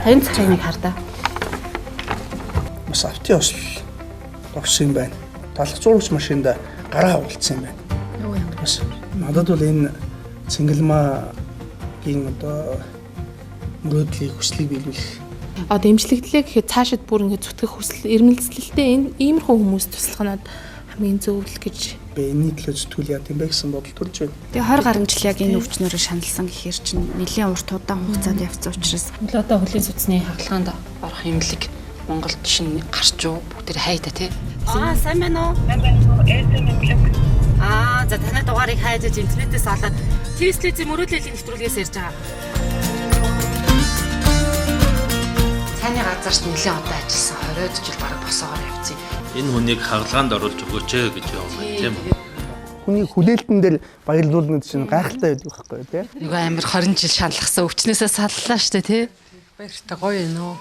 50 цагийн нэг хардаа. Бас автын осол тогсон юм байна. Талх зурагч машинда гараа хавуулсан юм байна. Бас надад бол энэ цэнгэлмаагийн одоо мөрөөдлийг хүслийг биелүүлэх. Дэмжлэгдлээ гэхэд цаашид бүр ингэ зүтгэх хүсэл эрмэлзлэлтэй энэ иймэрхүү хүмүүс туслах нь хамгийн зөв л гэж Энэний төлөө зүтгэл яа гэм бэ гэсэн бодол төрж байна. Тэгээ 20 гаруй жил яг энэ өвчнөөрөө шаналсан гэхээр чинь нэлийн урт удаан хугацаанд явцсан учраас одоо хөлийн сүцний хагалгаанд орох имлэг Монголд шинэ гарч уу бүгд хайда тий. сайн байна уу? За танай дугаарыг хайж интернетээс олоод Теслэзийн мөрөөдлийн нэвтрүүлгээс ярьж байгаа. Цайны газарт нэлийн удаа ажилласан 20 жил бараг босоогоор явцیں۔ Энэ хүнийг хагалгаанд оруулж өгөөч гэж явах юм тийм үү? Хүний хүлээлтэн дээр баярлуулна гэж чинь гайхалтай байдаг байхгүй тий. Нөгөө амир 20 жил шаналгасан өвчнөөсөө саллаа штэ тий. Баяртай гоё юм уу?